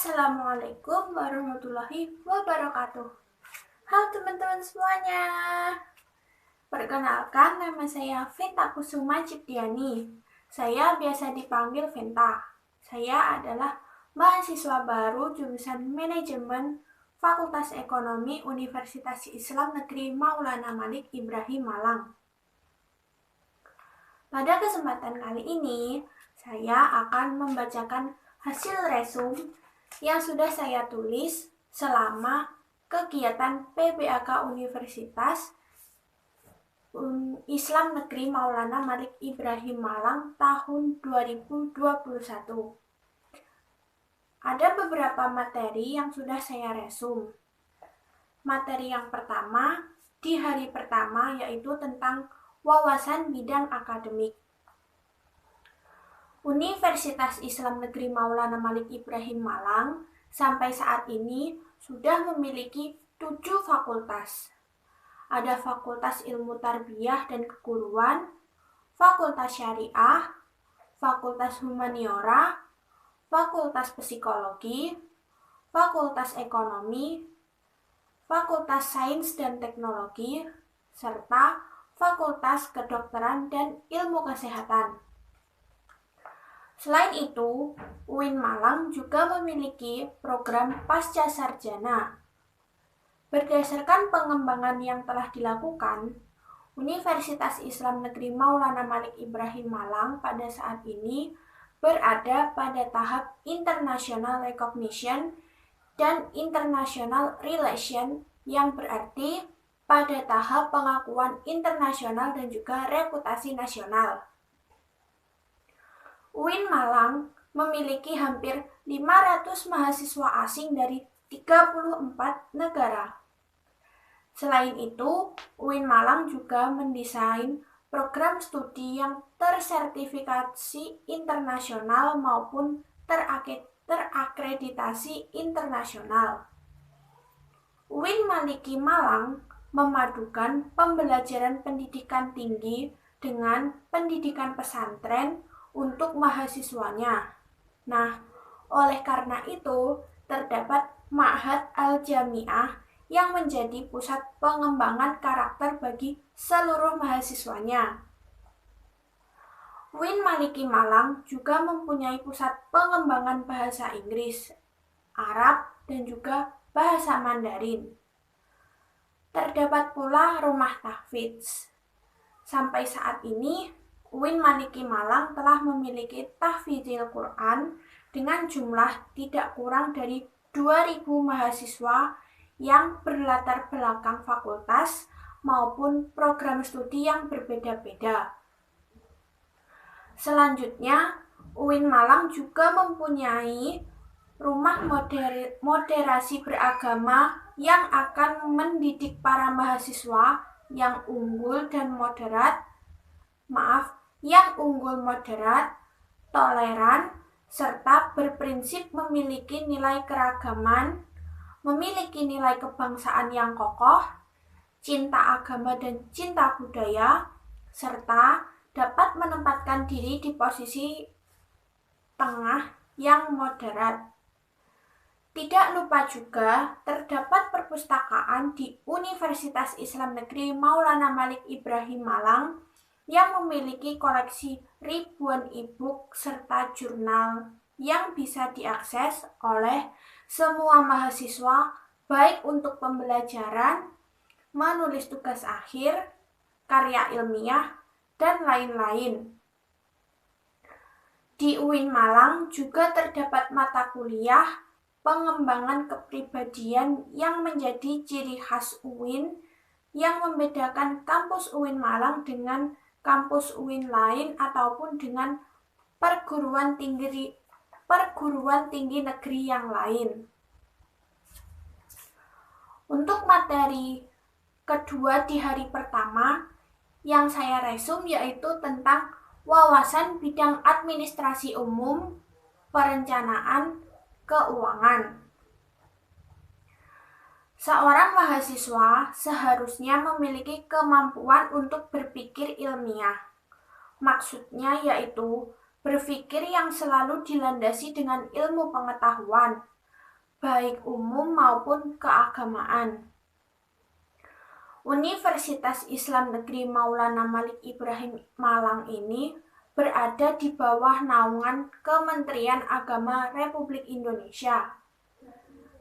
Assalamualaikum warahmatullahi wabarakatuh. Halo teman-teman semuanya. Perkenalkan, nama saya Venta Kusuma Ciptiani. Saya biasa dipanggil Venta. Saya adalah mahasiswa baru jurusan Manajemen Fakultas Ekonomi Universitas Islam Negeri Maulana Malik Ibrahim Malang. Pada kesempatan kali ini, saya akan membacakan hasil resum yang sudah saya tulis selama kegiatan PBAK Universitas Islam Negeri Maulana Malik Ibrahim Malang tahun 2021. Ada beberapa materi yang sudah saya resum. Materi yang pertama di hari pertama yaitu tentang wawasan bidang akademik. Universitas Islam Negeri Maulana Malik Ibrahim Malang sampai saat ini sudah memiliki 7 fakultas. Ada Fakultas Ilmu Tarbiyah dan Keguruan, Fakultas Syariah, Fakultas Humaniora, Fakultas Psikologi, Fakultas Ekonomi, Fakultas Sains dan Teknologi, serta Fakultas Kedokteran dan Ilmu Kesehatan. Selain itu, UIN Malang juga memiliki program pasca sarjana. Berdasarkan pengembangan yang telah dilakukan, Universitas Islam Negeri Maulana Malik Ibrahim Malang pada saat ini berada pada tahap International Recognition dan International Relation, yang berarti pada tahap pengakuan internasional dan juga reputasi nasional. UIN Malang memiliki hampir 500 mahasiswa asing dari 34 negara. Selain itu, UIN Malang juga mendesain program studi yang tersertifikasi internasional maupun terakreditasi internasional. UIN Maliki Malang memadukan pembelajaran pendidikan tinggi dengan pendidikan pesantren untuk mahasiswanya. Nah, oleh karena itu, terdapat Ma'had Al-Jami'ah yang menjadi pusat pengembangan karakter bagi seluruh mahasiswanya. UIN Maliki Malang juga mempunyai pusat pengembangan bahasa Inggris, Arab, dan juga bahasa Mandarin. Terdapat pula rumah tahfidz. Sampai saat ini, UIN Maliki Malang telah memiliki tahfidzil Quran dengan jumlah tidak kurang dari 2.000 mahasiswa yang berlatar belakang fakultas maupun program studi yang berbeda-beda. Selanjutnya, UIN Malang juga mempunyai rumah moderasi beragama yang akan mendidik para mahasiswa yang unggul, moderat, toleran, serta berprinsip memiliki nilai keragaman, memiliki nilai kebangsaan yang kokoh, cinta agama dan cinta budaya, serta dapat menempatkan diri di posisi tengah yang moderat. Tidak lupa juga terdapat perpustakaan di Universitas Islam Negeri Maulana Malik Ibrahim Malang yang memiliki koleksi ribuan e-book serta jurnal yang bisa diakses oleh semua mahasiswa, baik untuk pembelajaran, menulis tugas akhir, karya ilmiah, dan lain-lain. Di UIN Malang juga terdapat mata kuliah pengembangan kepribadian yang menjadi ciri khas UIN yang membedakan kampus UIN Malang dengan kampus UIN lain ataupun dengan perguruan tinggi negeri yang lain. Untuk materi kedua di hari pertama yang saya resum yaitu tentang wawasan bidang administrasi umum, perencanaan, keuangan. Seorang mahasiswa seharusnya memiliki kemampuan untuk berpikir ilmiah. Maksudnya yaitu berpikir yang selalu dilandasi dengan ilmu pengetahuan, baik umum maupun keagamaan. Universitas Islam Negeri Maulana Malik Ibrahim Malang ini berada di bawah naungan Kementerian Agama Republik Indonesia.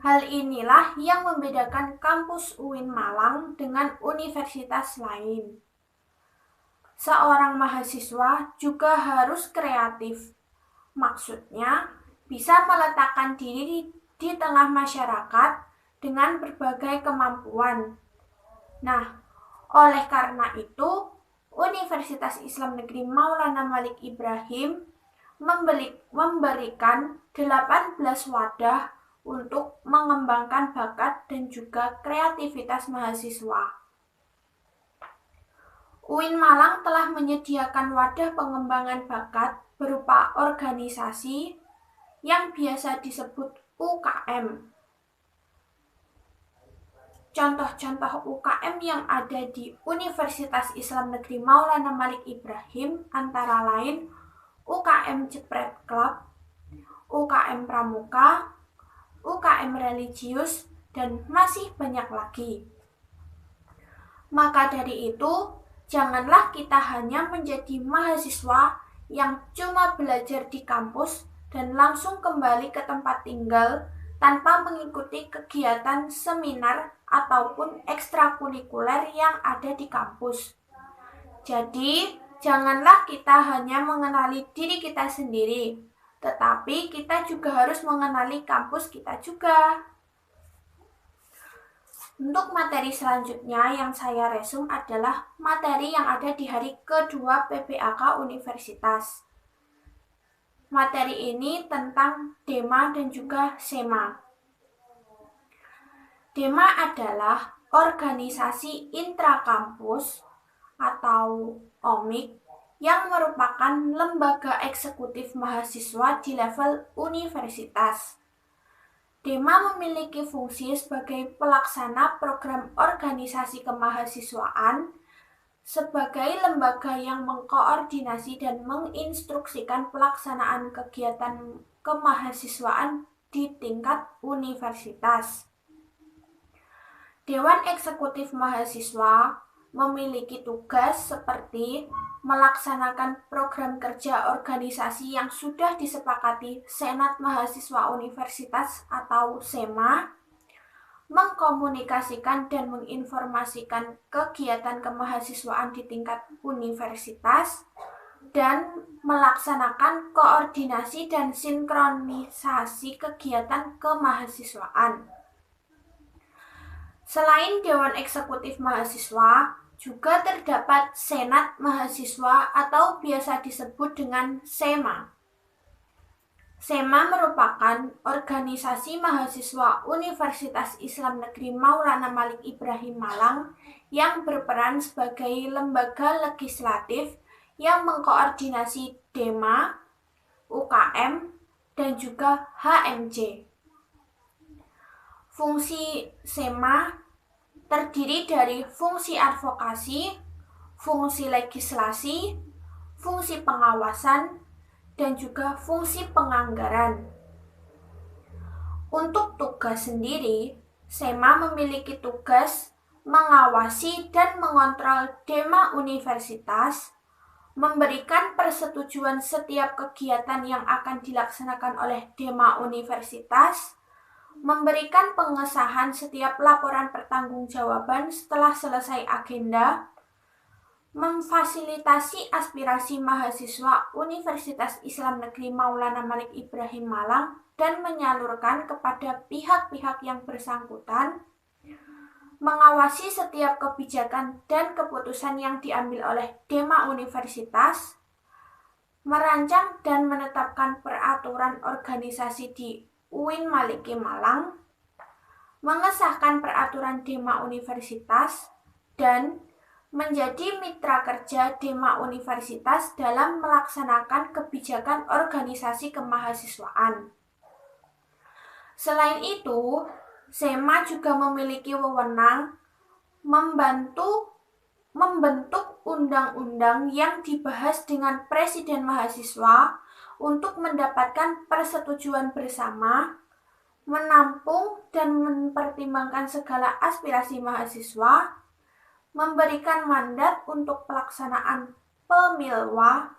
Hal inilah yang membedakan kampus UIN Malang dengan universitas lain. Seorang mahasiswa juga harus kreatif. Maksudnya, bisa meletakkan diri di tengah masyarakat dengan berbagai kemampuan. Nah, oleh karena itu, Universitas Islam Negeri Maulana Malik Ibrahim memberikan 18 wadah untuk mengembangkan bakat dan juga kreativitas mahasiswa. UIN Malang telah menyediakan wadah pengembangan bakat berupa organisasi yang biasa disebut UKM. Contoh-contoh UKM yang ada di Universitas Islam Negeri Maulana Malik Ibrahim antara lain UKM Jepret Club, UKM Pramuka, UKM Religius, dan masih banyak lagi. Maka dari itu, janganlah kita hanya menjadi mahasiswa yang cuma belajar di kampus dan langsung kembali ke tempat tinggal tanpa mengikuti kegiatan seminar ataupun ekstrakurikuler yang ada di kampus. Jadi, janganlah kita hanya mengenali diri kita sendiri, tetapi kita juga harus mengenali kampus kita juga. Untuk materi selanjutnya yang saya resum adalah materi yang ada di hari kedua PPAK Universitas. Materi ini tentang DEMA dan juga SEMA. DEMA adalah organisasi intrakampus atau OMIK yang merupakan lembaga eksekutif mahasiswa di level universitas. DEMA memiliki fungsi sebagai pelaksana program organisasi kemahasiswaan sebagai lembaga yang mengkoordinasi dan menginstruksikan pelaksanaan kegiatan kemahasiswaan di tingkat universitas. Dewan Eksekutif Mahasiswa memiliki tugas seperti melaksanakan program kerja organisasi yang sudah disepakati Senat Mahasiswa Universitas atau SEMA, mengkomunikasikan dan menginformasikan kegiatan kemahasiswaan di tingkat universitas, dan melaksanakan koordinasi dan sinkronisasi kegiatan kemahasiswaan. Selain Dewan Eksekutif Mahasiswa, juga terdapat Senat Mahasiswa atau biasa disebut dengan SEMA. SEMA merupakan organisasi mahasiswa Universitas Islam Negeri Maulana Malik Ibrahim Malang yang berperan sebagai lembaga legislatif yang mengkoordinasi DEMA, UKM, dan juga HMJ. Fungsi SEMA terdiri dari fungsi advokasi, fungsi legislasi, fungsi pengawasan, dan juga fungsi penganggaran. Untuk tugas sendiri, SEMA memiliki tugas mengawasi dan mengontrol DEMA universitas, memberikan persetujuan setiap kegiatan yang akan dilaksanakan oleh DEMA universitas, memberikan pengesahan setiap laporan pertanggungjawaban setelah selesai agenda, memfasilitasi aspirasi mahasiswa Universitas Islam Negeri Maulana Malik Ibrahim Malang dan menyalurkan kepada pihak-pihak yang bersangkutan, mengawasi setiap kebijakan dan keputusan yang diambil oleh DEMA Universitas, merancang dan menetapkan peraturan organisasi di UIN Malik Malang, mengesahkan peraturan DEMA Universitas, dan menjadi mitra kerja DEMA Universitas dalam melaksanakan kebijakan organisasi kemahasiswaan. Selain itu, SEMA juga memiliki wewenang membentuk undang-undang yang dibahas dengan presiden mahasiswa untuk mendapatkan persetujuan bersama, menampung dan mempertimbangkan segala aspirasi mahasiswa, memberikan mandat untuk pelaksanaan pemilwa,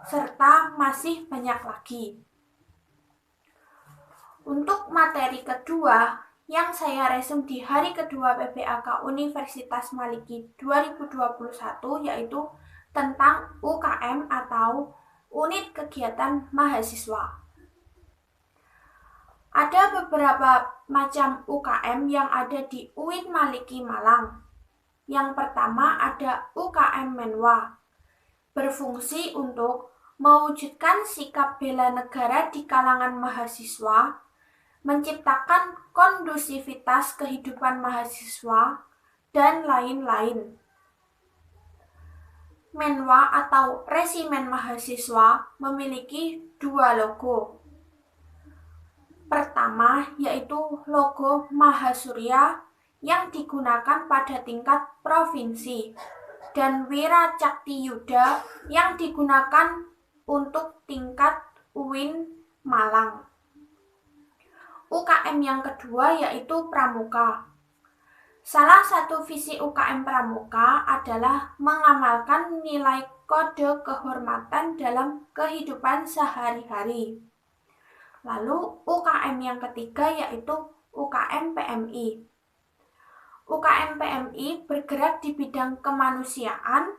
serta masih banyak lagi. Untuk materi kedua yang saya resum di hari kedua PPAK Universitas Maliki 2021 yaitu tentang UKM atau Unit Kegiatan Mahasiswa. Ada beberapa macam UKM yang ada di UIN Maliki Malang. Yang pertama ada UKM Menwa, berfungsi untuk mewujudkan sikap bela negara di kalangan mahasiswa, menciptakan kondusivitas kehidupan mahasiswa, dan lain-lain. Menwa atau Resimen Mahasiswa memiliki dua logo. Pertama yaitu logo Mahasurya yang digunakan pada tingkat provinsi dan Wira Cakti Yuda yang digunakan untuk tingkat UIN Malang. UKM yang kedua yaitu Pramuka. Salah satu visi UKM Pramuka adalah mengamalkan nilai kode kehormatan dalam kehidupan sehari-hari. Lalu UKM yang ketiga yaitu UKM PMI. UKM PMI bergerak di bidang kemanusiaan,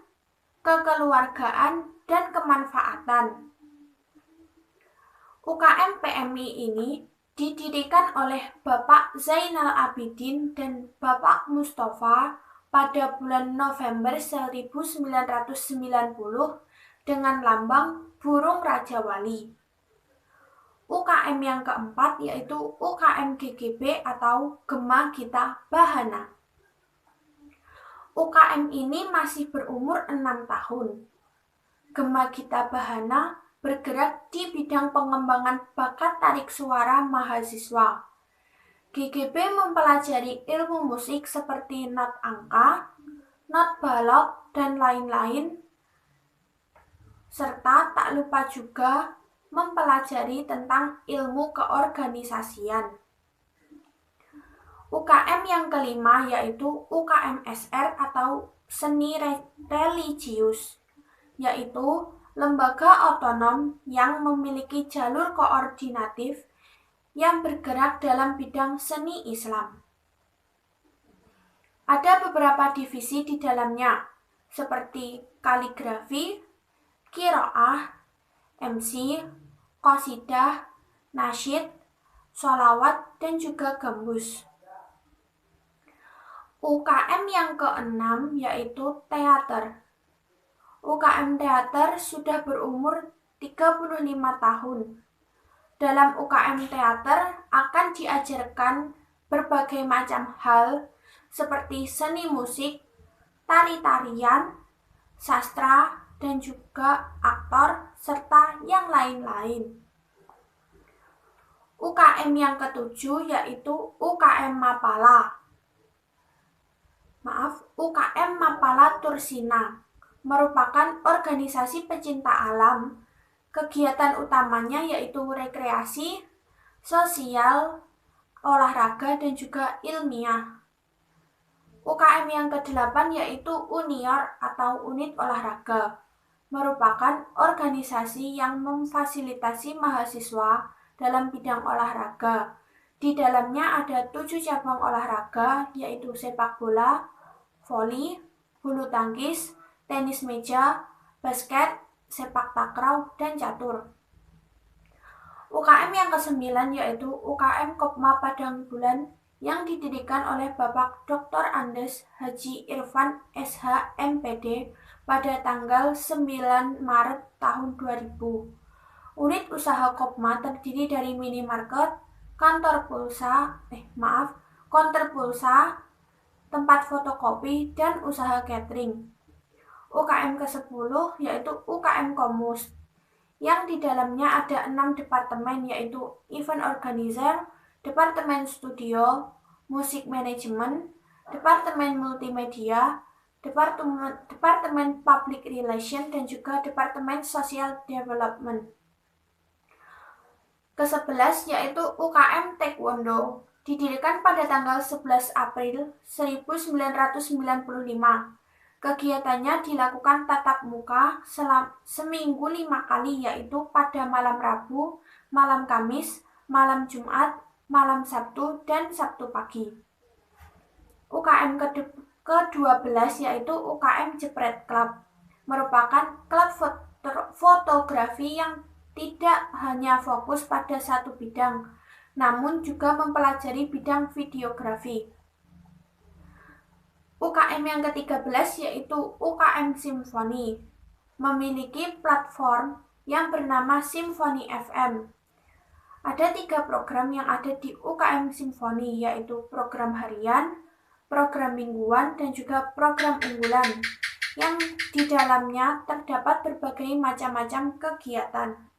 kekeluargaan, dan kemanfaatan. UKM PMI ini didirikan oleh Bapak Zainal Abidin dan Bapak Mustafa pada bulan November 1990 dengan lambang burung Raja Wali. UKM yang keempat yaitu UKM GGB atau Gema Gita Bahana. UKM ini masih berumur 6 tahun. Gema Gita Bahana bergerak di bidang pengembangan bakat tarik suara mahasiswa. GGB mempelajari ilmu musik seperti not angka, not balok, dan lain-lain, serta tak lupa juga mempelajari tentang ilmu keorganisasian. UKM yang kelima yaitu UKM SR atau Seni Religius, yaitu lembaga otonom yang memiliki jalur koordinatif yang bergerak dalam bidang seni Islam. Ada beberapa divisi di dalamnya, seperti kaligrafi, qiraah, MC, qasidah, nasyid, sholawat, dan juga gambus. UKM yang keenam yaitu teater. UKM teater sudah berumur 35 tahun. Dalam UKM teater akan diajarkan berbagai macam hal seperti seni musik, tari-tarian, sastra, dan juga aktor, serta yang lain-lain. UKM yang ketujuh yaitu UKM Mapala Tursina merupakan organisasi pecinta alam. Kegiatan utamanya yaitu rekreasi, sosial, olahraga, dan juga ilmiah. UKM yang ke-8 yaitu Unior atau Unit Olahraga, merupakan organisasi yang memfasilitasi mahasiswa dalam bidang olahraga. Di dalamnya ada 7 cabang olahraga yaitu sepak bola, voli, bulu tangkis, tenis meja, basket, sepak takraw, dan catur. UKM yang ke-9 yaitu UKM Kopma Padang Bulan yang didirikan oleh Bapak Dr. Andes Haji Irfan SH MPD pada tanggal 9 Maret tahun 2000. Unit usaha Kopma terdiri dari minimarket, counter pulsa, tempat fotokopi, dan usaha catering. UKM ke-10 yaitu UKM Komus, yang di dalamnya ada 6 departemen yaitu Event Organizer, Departemen Studio, Musik Manajemen, Departemen Multimedia, Departemen Public Relation, dan juga Departemen Social Development. ke-11 yaitu UKM Taekwondo, didirikan pada tanggal 11 April 1995. Kegiatannya dilakukan tatap muka seminggu 5 kali, yaitu pada malam Rabu, malam Kamis, malam Jumat, malam Sabtu, dan Sabtu pagi. UKM ke-12 yaitu UKM Jepret Club, merupakan klub fotografi yang tidak hanya fokus pada satu bidang, namun juga mempelajari bidang videografi. UKM yang ke-13 yaitu UKM Simfoni, memiliki platform yang bernama Simfoni FM. Ada 3 program yang ada di UKM Simfoni, yaitu program harian, program mingguan, dan juga program unggulan, yang di dalamnya terdapat berbagai macam-macam kegiatan.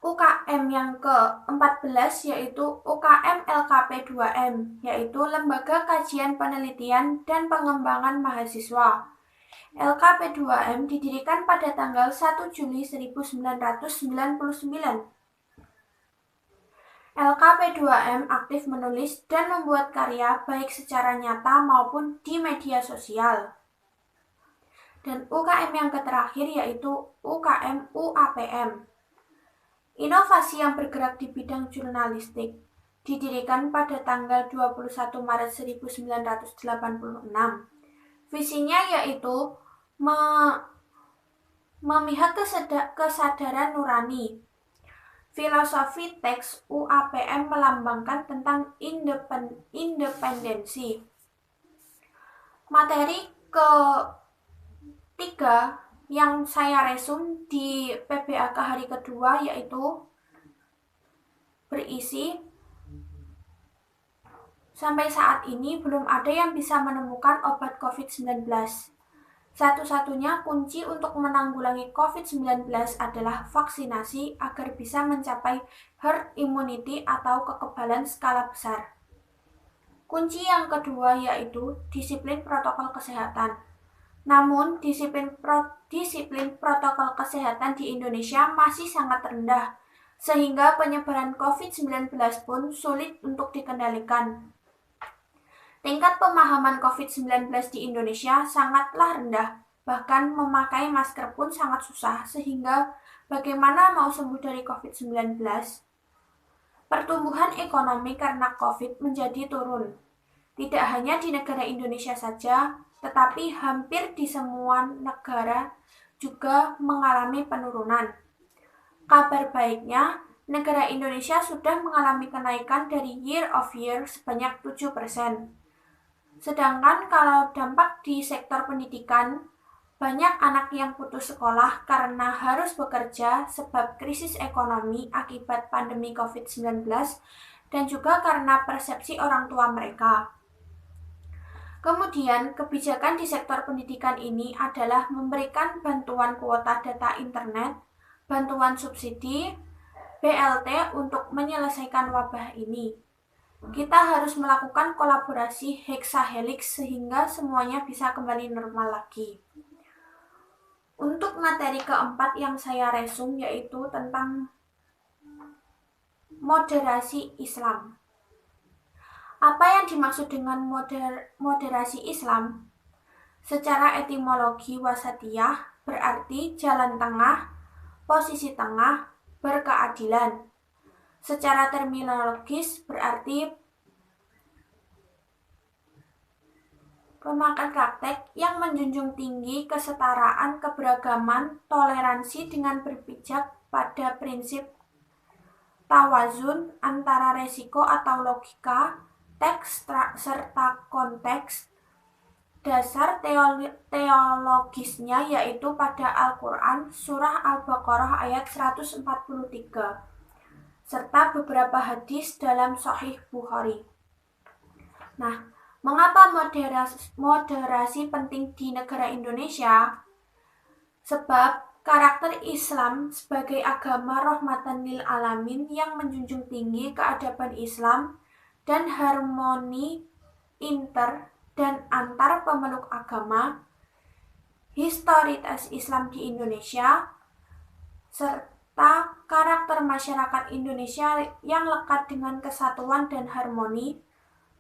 UKM yang ke-14 yaitu UKM LKP2M, yaitu Lembaga Kajian Penelitian dan Pengembangan Mahasiswa. LKP2M didirikan pada tanggal 1 Juli 1999. LKP2M aktif menulis dan membuat karya baik secara nyata maupun di media sosial. Dan UKM yang terakhir yaitu UKM UAPM, inovasi yang bergerak di bidang jurnalistik, didirikan pada tanggal 21 Maret 1986. Visinya yaitu memihak kesadaran nurani. Filosofi teks UAPM melambangkan tentang independensi. Materi ketiga yang saya resum di PBAK hari kedua yaitu berisi, sampai saat ini belum ada yang bisa menemukan obat COVID-19. Satu-satunya kunci untuk menanggulangi COVID-19 adalah vaksinasi agar bisa mencapai herd immunity atau kekebalan skala besar. Kunci yang kedua yaitu disiplin protokol kesehatan. Namun, disiplin protokol kesehatan di Indonesia masih sangat rendah, sehingga penyebaran COVID-19 pun sulit untuk dikendalikan. Tingkat pemahaman COVID-19 di Indonesia sangatlah rendah, bahkan memakai masker pun sangat susah, sehingga bagaimana mau sembuh dari COVID-19? Pertumbuhan ekonomi karena COVID menjadi turun. Tidak hanya di negara Indonesia saja, tetapi hampir di semua negara juga mengalami penurunan. Kabar baiknya, negara Indonesia sudah mengalami kenaikan dari year of year sebanyak 7%. Sedangkan kalau dampak di sektor pendidikan, banyak anak yang putus sekolah karena harus bekerja sebab krisis ekonomi akibat pandemi COVID-19 dan juga karena persepsi orang tua mereka. Kemudian, kebijakan di sektor pendidikan ini adalah memberikan bantuan kuota data internet, bantuan subsidi, BLT untuk menyelesaikan wabah ini. Kita harus melakukan kolaborasi heksahelix sehingga semuanya bisa kembali normal lagi. Untuk materi keempat yang saya resum yaitu tentang moderasi Islam. Apa yang dimaksud dengan moderasi Islam? Secara etimologi wasatiyah berarti jalan tengah, posisi tengah, berkeadilan. Secara terminologis berarti pemakan praktek yang menjunjung tinggi kesetaraan, keberagaman, toleransi dengan berpijak pada prinsip tawazun antara resiko atau logika, teks serta konteks. Dasar teologisnya yaitu pada Al-Quran Surah Al-Baqarah ayat 143 serta beberapa hadis dalam Sahih Bukhari. Nah, mengapa moderasi penting di negara Indonesia? Sebab karakter Islam sebagai agama rahmatan lil alamin yang menjunjung tinggi keadaban Islam dan harmoni inter dan antar pemeluk agama, historitas Islam di Indonesia, serta karakter masyarakat Indonesia yang lekat dengan kesatuan dan harmoni,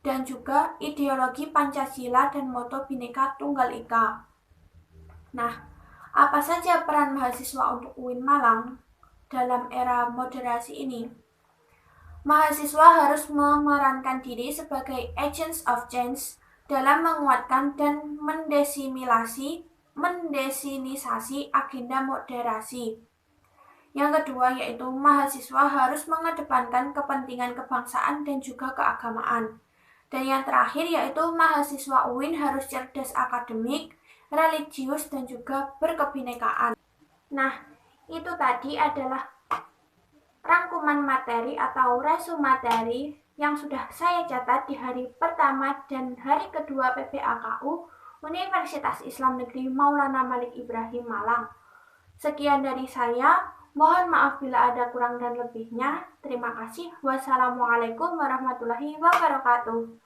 dan juga ideologi Pancasila dan moto Bhinneka Tunggal Ika. Nah, apa saja peran mahasiswa untuk UIN Malang dalam era moderasi ini? Mahasiswa harus memerankan diri sebagai agents of change dalam menguatkan dan mendesinisasi agenda moderasi. Yang kedua yaitu mahasiswa harus mengedepankan kepentingan kebangsaan dan juga keagamaan. Dan yang terakhir yaitu mahasiswa UIN harus cerdas akademik, religius, dan juga berkebinekaan. Nah, itu tadi adalah rangkuman materi atau resume materi yang sudah saya catat di hari pertama dan hari kedua PPAKU Universitas Islam Negeri Maulana Malik Ibrahim Malang. Sekian dari saya, mohon maaf bila ada kurang dan lebihnya. Terima kasih. Wassalamualaikum warahmatullahi wabarakatuh.